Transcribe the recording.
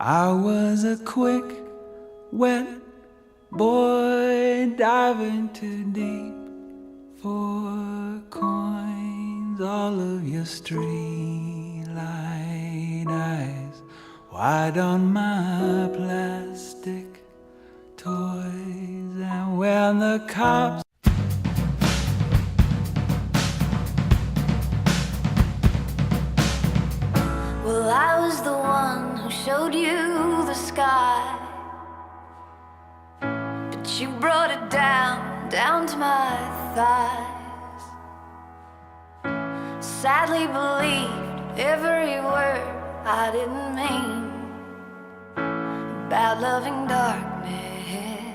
I was a quick, wet boy diving too deep for coins. All of your streetlight eyes wide on my plastic toys. And when the cops well, I was the one who showed you the sky, but you brought it down to my thighs. Sadly believed every word I didn't mean about loving darkness.